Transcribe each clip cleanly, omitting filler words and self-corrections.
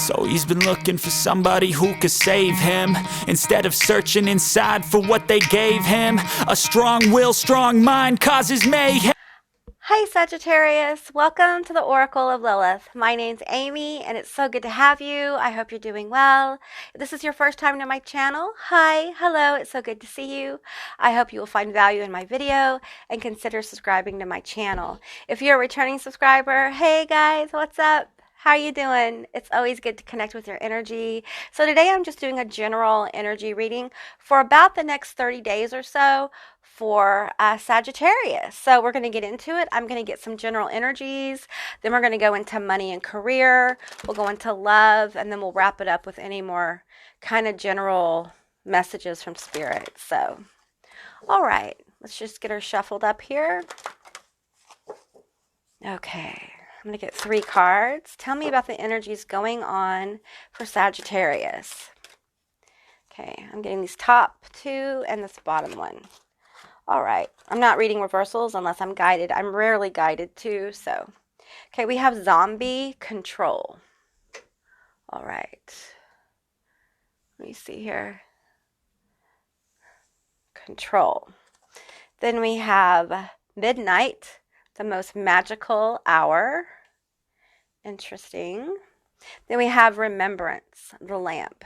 So he's been looking for somebody who could save him, instead of searching inside for what they gave him. A strong will, strong mind causes mayhem. Hi Sagittarius, welcome to the Oracle of Lilith. My name's Amy and it's so good to have you. I hope you're doing well. If this is your first time to my channel, hi, hello, it's so good to see you. I hope you will find value in my video and consider subscribing to my channel. If you're a returning subscriber, hey guys, what's up? How are you doing? It's always good to connect with your energy. So today I'm just doing a general energy reading for about the next 30 days or so for Sagittarius. So we're going to get into it. I'm going to get some general energies. Then we're going to go into money and career. We'll go into love. And then we'll wrap it up with any more kind of general messages from Spirit. So, all right. Let's just get her shuffled up here. Okay. I'm going to get 3 cards. Tell me about the energies going on for Sagittarius. Okay, I'm getting these top 2 and this bottom one. All right, I'm not reading reversals unless I'm guided. I'm rarely guided too, so. Okay, we have zombie control. All right. Let me see here. Control. Then we have midnight, the most magical hour. Interesting. Then we have remembrance, the lamp.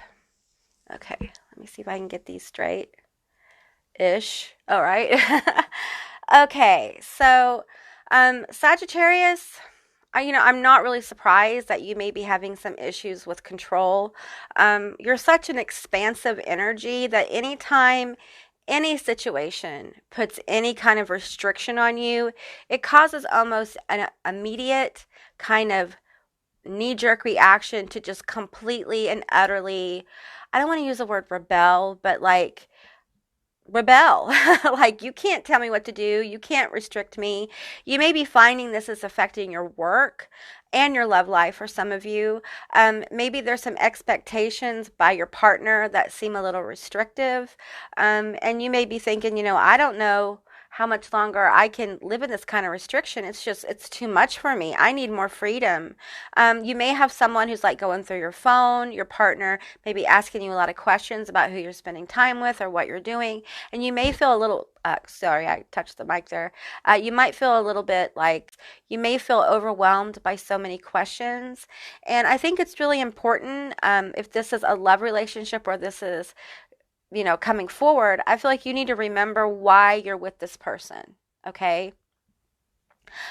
Okay, let me see if I can get these straight. Ish. All right. Okay, so Sagittarius, I'm not really surprised that you may be having some issues with control. You're such an expansive energy that anytime any situation puts any kind of restriction on you, it causes almost an immediate kind of knee-jerk reaction to just completely and utterly, I don't want to use the word rebel, but like rebel. Like, you can't tell me what to do. You can't restrict me. You may be finding this is affecting your work and your love life for some of you. Maybe there's some expectations by your partner that seem a little restrictive. And you may be thinking, I don't know how much longer I can live in this kind of restriction. It's too much for me. I need more freedom. You may have someone who's like going through your phone, your partner may be asking you a lot of questions about who you're spending time with or what you're doing. And you may feel a little, sorry, I touched the mic there. You might feel a little bit like, you may feel overwhelmed by so many questions. And I think it's really important, if this is a love relationship or this is coming forward, I feel like you need to remember why you're with this person, okay?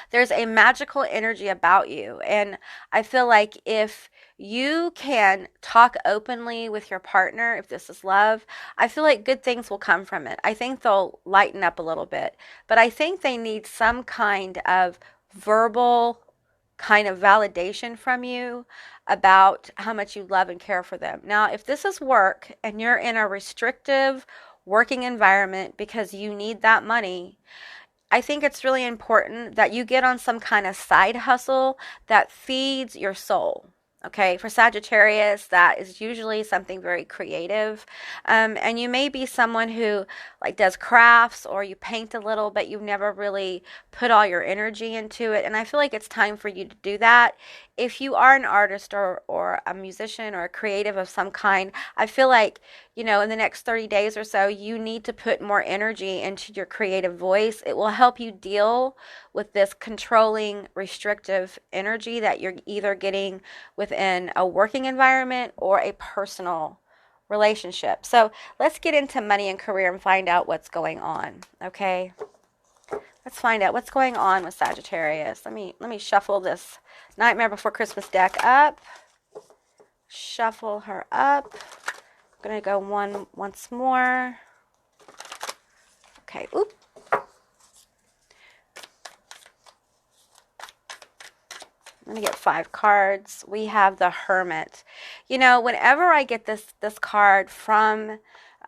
There's a magical energy about you, and I feel like if you can talk openly with your partner, if this is love, I feel like good things will come from it. I think they'll lighten up a little bit, but I think they need some kind of verbal kind of validation from you about how much you love and care for them. Now, if this is work and you're in a restrictive working environment because you need that money, I think it's really important that you get on some kind of side hustle that feeds your soul. Okay, for Sagittarius, that is usually something very creative. And you may be someone who like does crafts or you paint a little, but you've never really put all your energy into it. And I feel like it's time for you to do that. If you are an artist or a musician or a creative of some kind, I feel like, in the next 30 days or so, you need to put more energy into your creative voice. It will help you deal with this controlling, restrictive energy that you're either getting within a working environment or a personal relationship. So let's get into money and career and find out what's going on, okay? Let's find out what's going on with Sagittarius. Let me shuffle this Nightmare Before Christmas deck up. Shuffle her up. I'm going to go once more. Okay, oop. I'm going to get 5 cards. We have the Hermit. Whenever I get this card from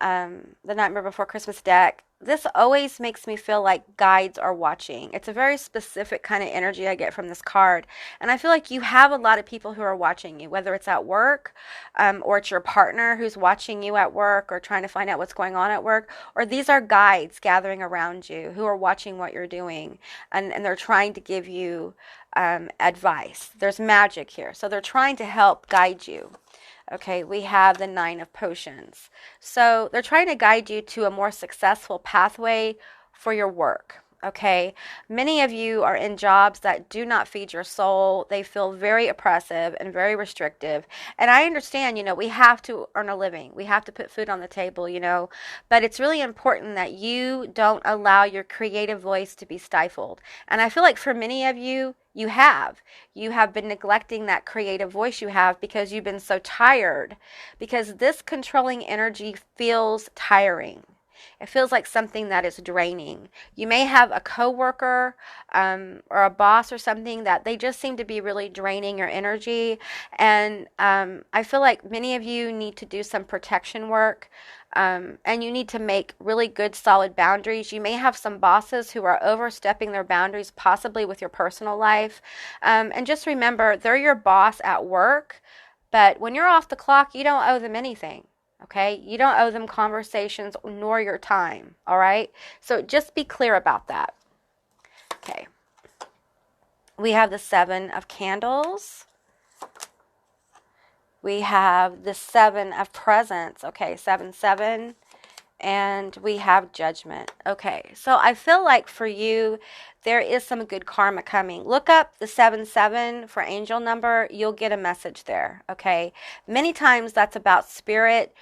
the Nightmare Before Christmas deck, this always makes me feel like guides are watching. It's a very specific kind of energy I get from this card. And I feel like you have a lot of people who are watching you, whether it's at work, or it's your partner who's watching you at work or trying to find out what's going on at work, or these are guides gathering around you who are watching what you're doing, and they're trying to give you advice. There's magic here. So they're trying to help guide you. Okay, we have the Nine of Potions. So they're trying to guide you to a more successful pathway for your work. Okay, many of you are in jobs that do not feed your soul. They feel very oppressive and very restrictive. And I understand, we have to earn a living. We have to put food on the table, but it's really important that you don't allow your creative voice to be stifled. And I feel like for many of you, you have been neglecting that creative voice you have because you've been so tired, because this controlling energy feels tiring. It feels like something that is draining. You may have a coworker, or a boss or something that they just seem to be really draining your energy. And I feel like many of you need to do some protection work, and you need to make really good, solid boundaries. You may have some bosses who are overstepping their boundaries, possibly with your personal life. And just remember, they're your boss at work, but when you're off the clock, you don't owe them anything. Okay, you don't owe them conversations nor your time. All right, so just be clear about that. Okay, we have the Seven of Candles. We have the Seven of Presents. Okay, 7-7, and we have Judgment. Okay, so I feel like for you, there is some good karma coming. Look up the 7-7 for angel number. You'll get a message there. Okay, many times that's about spirit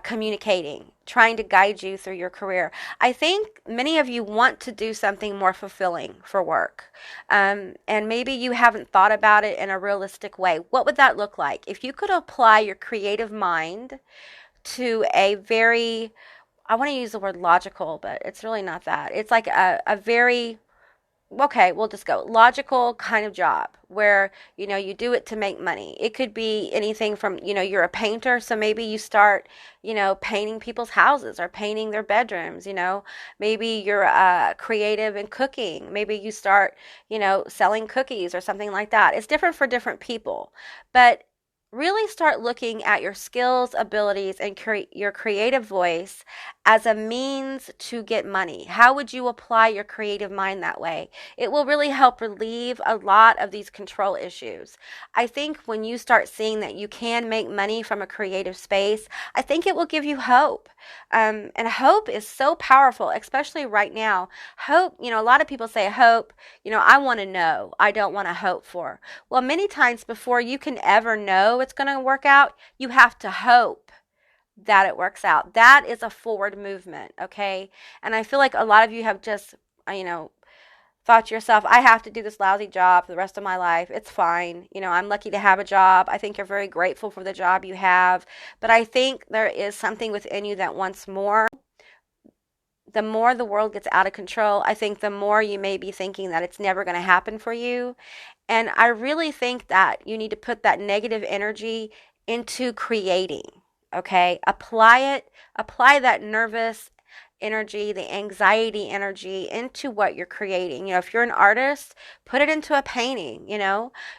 communicating, trying to guide you through your career. I think many of you want to do something more fulfilling for work. And maybe you haven't thought about it in a realistic way. What would that look like? If you could apply your creative mind to a very, I want to use the word logical, but it's really not that. It's like a very, okay, we'll just go logical kind of job where, you do it to make money. It could be anything from, you're a painter. So maybe you start, painting people's houses or painting their bedrooms, maybe you're creative in cooking. Maybe you start, selling cookies or something like that. It's different for different people, but really start looking at your skills, abilities, and your creative voice as a means to get money. How would you apply your creative mind that way? It will really help relieve a lot of these control issues. I think when you start seeing that you can make money from a creative space, I think it will give you hope. And hope is so powerful, especially right now. Hope, a lot of people say hope, I want to know. I don't want to hope for. Well, many times before you can ever know it's going to work out, you have to hope that it works out. That is a forward movement, okay? And I feel like a lot of you have just, thought to yourself, I have to do this lousy job for the rest of my life. It's fine. I'm lucky to have a job. I think you're very grateful for the job you have. But I think there is something within you that wants more. The more the world gets out of control, I think the more you may be thinking that it's never going to happen for you. And I really think that you need to put that negative energy into creating. Okay, apply that nervous energy, the anxiety energy into what you're creating. If you're an artist, put it into a painting.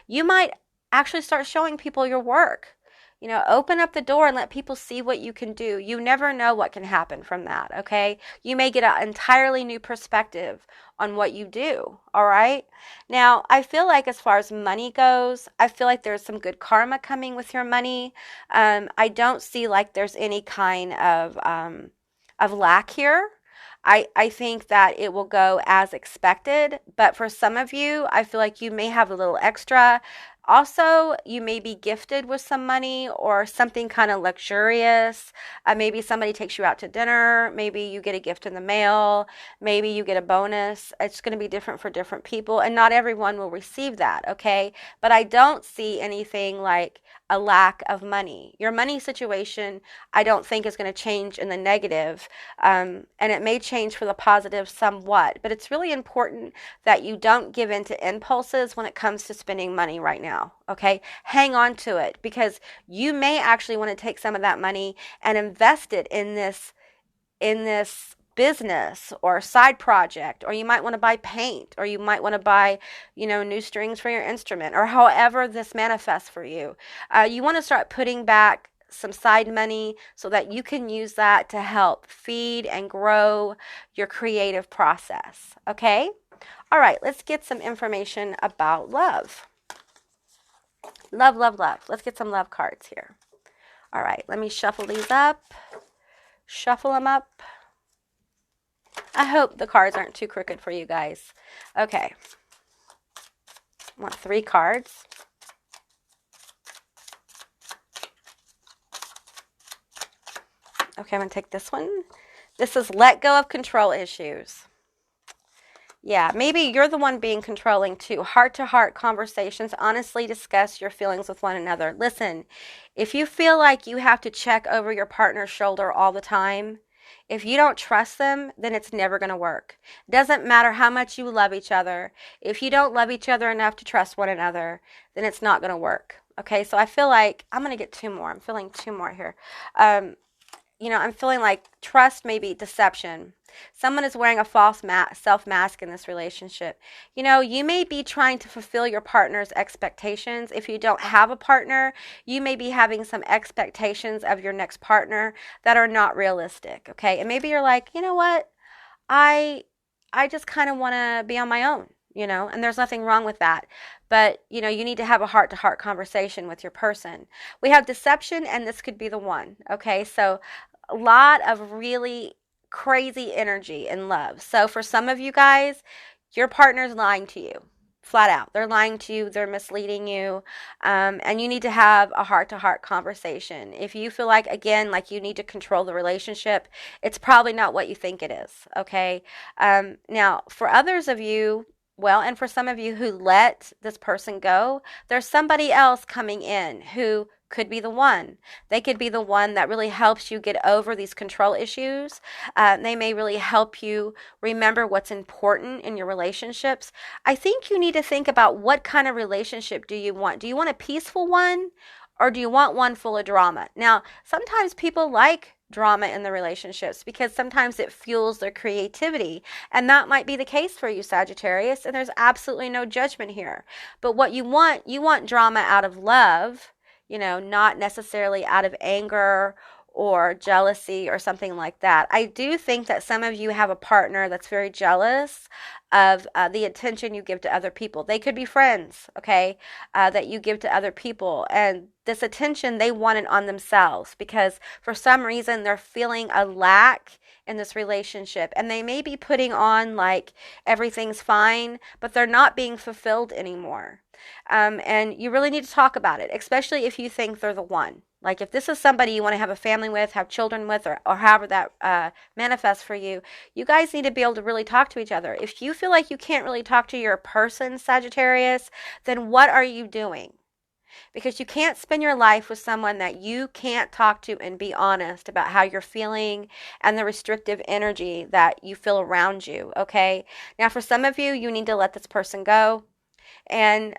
You might actually start showing people your work. Open up the door and let people see what you can do. You never know what can happen from that, okay? You may get an entirely new perspective on what you do, all right? Now, I feel like as far as money goes, I feel like there's some good karma coming with your money. I don't see like there's any kind of lack here. I think that it will go as expected, but for some of you, I feel like you may have a little extra. Also, you may be gifted with some money or something kind of luxurious. Maybe somebody takes you out to dinner. Maybe you get a gift in the mail. Maybe you get a bonus. It's going to be different for different people, and not everyone will receive that, okay? But I don't see anything like a lack of money. Your money situation, I don't think is going to change in the negative, and it may change for the positive somewhat, but it's really important that you don't give in to impulses when it comes to spending money right now, okay? Hang on to it, because you may actually want to take some of that money and invest it in this business or side project, or you might want to buy paint, or you might want to buy, new strings for your instrument, or however this manifests for you. You want to start putting back some side money so that you can use that to help feed and grow your creative process. Okay? All right, let's get some information about love. Love, love, love. Let's get some love cards here. All right, let me shuffle these up. Shuffle them up. I hope the cards aren't too crooked for you guys. Okay. I want 3 cards. Okay, I'm going to take this one. This is let go of control issues. Yeah, maybe you're the one being controlling too. Heart-to-heart conversations, honestly discuss your feelings with one another. Listen, if you feel like you have to check over your partner's shoulder all the time, if you don't trust them, then it's never going to work. Doesn't matter how much you love each other. If you don't love each other enough to trust one another, then it's not going to work. Okay, so I feel like I'm going to get 2 more. I'm feeling 2 more here. I'm feeling like trust, maybe deception. Someone is wearing a false self-mask in this relationship. You may be trying to fulfill your partner's expectations. If you don't have a partner, you may be having some expectations of your next partner that are not realistic, okay? And maybe you're like, you know what? I just kind of want to be on my own, and there's nothing wrong with that. But, you need to have a heart-to-heart conversation with your person. We have deception, and this could be the one, okay? So a lot of really crazy energy in love. So for some of you guys, your partner's lying to you, flat out. They're lying to you. They're misleading you. And you need to have a heart-to-heart conversation. If you feel like, again, like you need to control the relationship, it's probably not what you think it is, okay? Now, for others of you, and for some of you who let this person go, there's somebody else coming in who could be the one. They could be the one that really helps you get over these control issues. They may really help you remember what's important in your relationships. I think you need to think about what kind of relationship do you want? Do you want a peaceful one, or do you want one full of drama? Now, sometimes people like drama in the relationships because sometimes it fuels their creativity, and that might be the case for you, Sagittarius, and there's absolutely no judgment here. But what you want drama out of love, not necessarily out of anger or jealousy or something like that. I do think that some of you have a partner that's very jealous of the attention you give to other people. They could be friends, okay, that you give to other people. And this attention, they want it on themselves because for some reason they're feeling a lack in this relationship. And they may be putting on like everything's fine, but they're not being fulfilled anymore. And you really need to talk about it, especially if you think they're the one. Like if this is somebody you want to have a family with, have children with, or however that manifests for you, you guys need to be able to really talk to each other. If you feel like you can't really talk to your person, Sagittarius, then what are you doing? Because you can't spend your life with someone that you can't talk to and be honest about how you're feeling and the restrictive energy that you feel around you, okay? Now, for some of you, you need to let this person go. And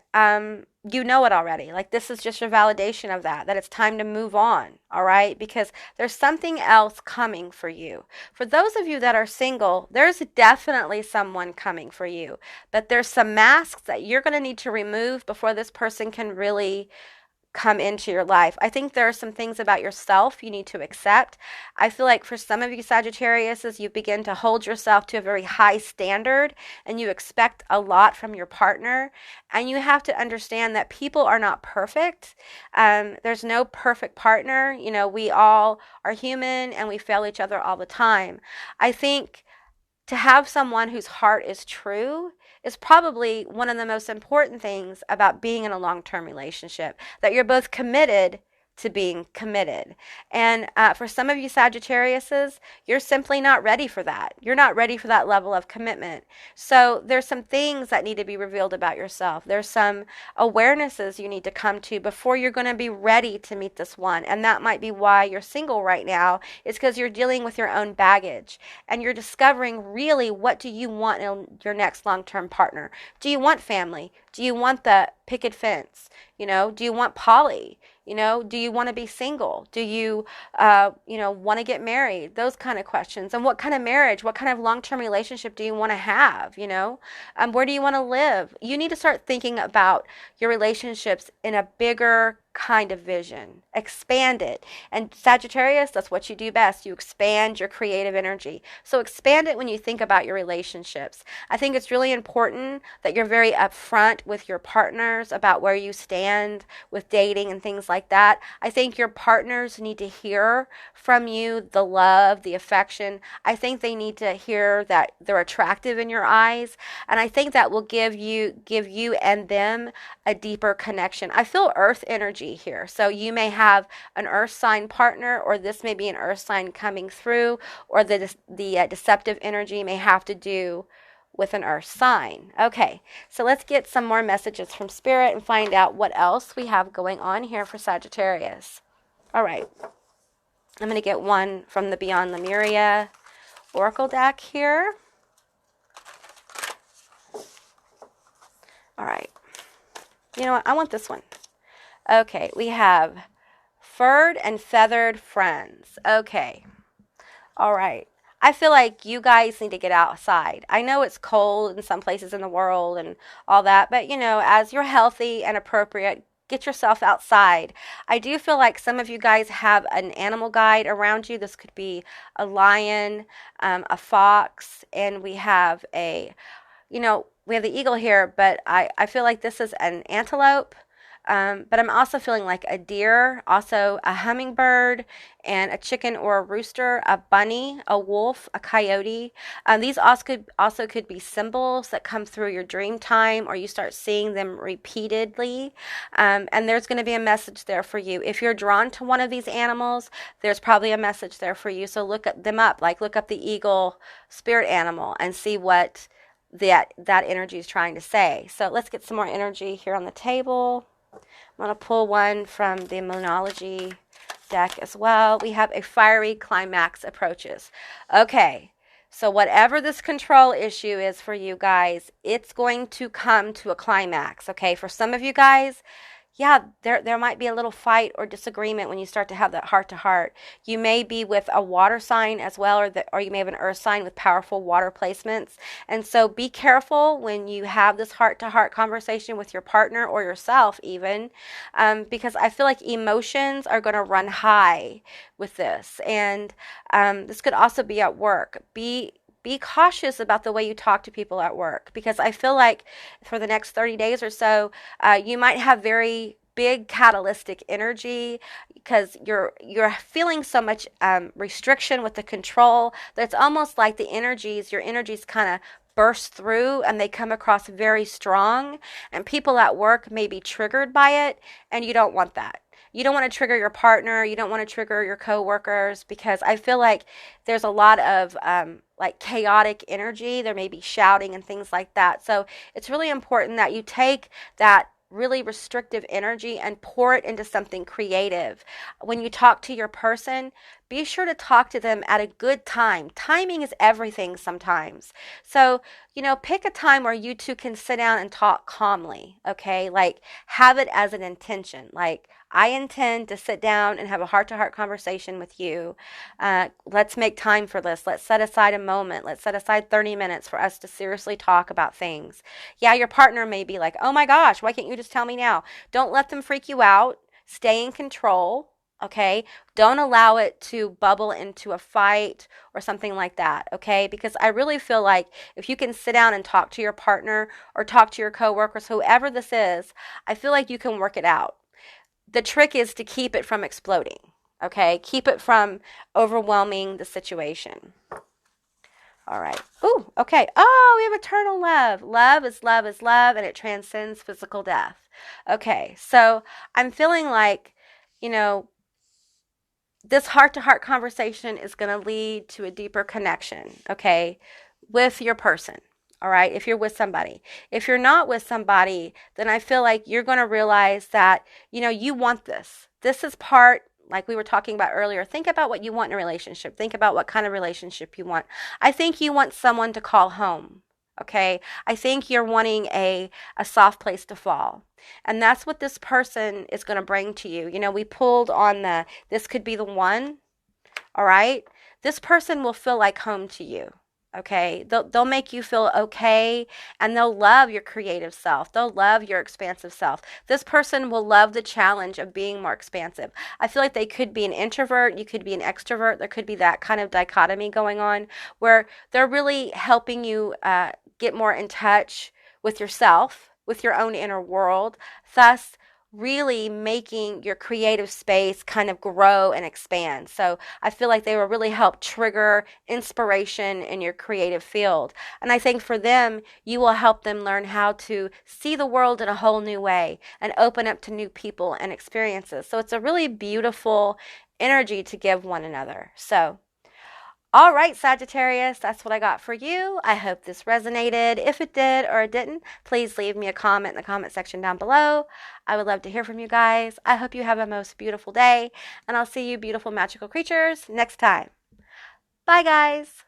you know it already. Like this is just your validation of that it's time to move on, all right? Because there's something else coming for you. For those of you that are single, there's definitely someone coming for you. But there's some masks that you're going to need to remove before this person can really come into your life. I think there are some things about yourself you need to accept. I feel like for some of you Sagittariuses, you begin to hold yourself to a very high standard and you expect a lot from your partner. And you have to understand that people are not perfect. There's no perfect partner. We all are human and we fail each other all the time. I think to have someone whose heart is true is probably one of the most important things about being in a long-term relationship, that you're both committed to being committed. And for some of you Sagittariuses, you're simply not ready for that. You're not ready for that level of commitment. So there's some things that need to be revealed about yourself. There's some awarenesses you need to come to before you're going to be ready to meet this one. And that might be why you're single right now, is because you're dealing with your own baggage and you're discovering really what do you want in your next long-term partner. Do you want family? Do you want the picket fence? Do you want poly? Do you want to be single? Do you, want to get married? Those kind of questions. And what kind of marriage, what kind of long-term relationship do you want to have? Where do you want to live? You need to start thinking about your relationships in a bigger kind of vision. Expand it. And Sagittarius, that's what you do best. You expand your creative energy. So expand it when you think about your relationships. I think it's really important that you're very upfront with your partners about where you stand with dating and things like that. I think your partners need to hear from you the love, the affection. I think they need to hear that they're attractive in your eyes. And I think that will give you and them a deeper connection. I feel earth energy here. So you may have an earth sign partner, or this may be an earth sign coming through, or the deceptive energy may have to do with an earth sign. Okay, so let's get some more messages from Spirit and find out what else we have going on here for Sagittarius. All right, I'm going to get one from the Beyond Lemuria Oracle deck here. All right, you know what? I want this one. Okay, we have furred and feathered friends. Okay, all right. I feel like you guys need to get outside. I know it's cold in some places in the world and all that, but as you're healthy and appropriate, get yourself outside. I do feel like some of you guys have an animal guide around you. This could be a lion, a fox, and we have we have the eagle here, but I feel like this is an antelope. But I'm also feeling like a deer, also a hummingbird, and a chicken or a rooster, a bunny, a wolf, a coyote. These also could be symbols that come through your dream time, or you start seeing them repeatedly. And there's going to be a message there for you. If you're drawn to one of these animals, there's probably a message there for you. So look them up, like look up the eagle spirit animal and see what that energy is trying to say. So let's get some more energy here on the table. I'm going to pull one from the Moonology deck as well. We have a fiery climax approaches. Okay, so whatever this control issue is for you guys, it's going to come to a climax. Okay, for some of you guys, yeah, there might be a little fight or disagreement when you start to have that heart-to-heart. You may be with a water sign as well, or you may have an earth sign with powerful water placements. And so be careful when you have this heart-to-heart conversation with your partner or yourself even, because I feel like emotions are going to run high with this. And this could also be at work. Be cautious about the way you talk to people at work, because I feel like for the next 30 days or so, you might have very big catalytic energy because you're feeling so much restriction with the control that it's almost like your energies kind of burst through and they come across very strong, and people at work may be triggered by it, and you don't want that. You don't want to trigger your partner. You don't want to trigger your coworkers, because I feel like there's a lot of like chaotic energy. There may be shouting and things like that. So it's really important that you take that really restrictive energy and pour it into something creative. When you talk to your person, be sure to talk to them at a good time. Timing is everything sometimes. So, pick a time where you two can sit down and talk calmly, okay? Like, have it as an intention. Like, I intend to sit down and have a heart-to-heart conversation with you. Let's make time for this. Let's set aside a moment. Let's set aside 30 minutes for us to seriously talk about things. Yeah, your partner may be like, oh my gosh, why can't you just tell me now? Don't let them freak you out. Stay in control. Okay, don't allow it to bubble into a fight or something like that, okay? Because I really feel like if you can sit down and talk to your partner or talk to your coworkers, whoever this is, I feel like you can work it out. The trick is to keep it from exploding, okay? Keep it from overwhelming the situation. All right. Ooh, okay. Oh, we have eternal love. Love is love is love, and it transcends physical death. Okay, so I'm feeling like, this heart-to-heart conversation is going to lead to a deeper connection, okay, with your person, all right, if you're with somebody. If you're not with somebody, then I feel like you're going to realize that, you want this. This is part, like we were talking about earlier. Think about what you want in a relationship. Think about what kind of relationship you want. I think you want someone to call home, Okay, I think you're wanting a soft place to fall. And that's what this person is going to bring to you. You know, we pulled on this could be the one, all right? This person will feel like home to you. Okay, they'll make you feel okay, and they'll love your creative self. They'll love your expansive self. This person will love the challenge of being more expansive. I feel like they could be an introvert, you could be an extrovert. There could be that kind of dichotomy going on where they're really helping you get more in touch with yourself, with your own inner world, thus really making your creative space kind of grow and expand. So I feel like they will really help trigger inspiration in your creative field. And I think for them, you will help them learn how to see the world in a whole new way and open up to new people and experiences. So it's a really beautiful energy to give one another. So all right, Sagittarius, that's what I got for you. I hope this resonated. If it did or it didn't, please leave me a comment in the comment section down below. I would love to hear from you guys. I hope you have a most beautiful day, and I'll see you beautiful magical creatures next time. Bye, guys.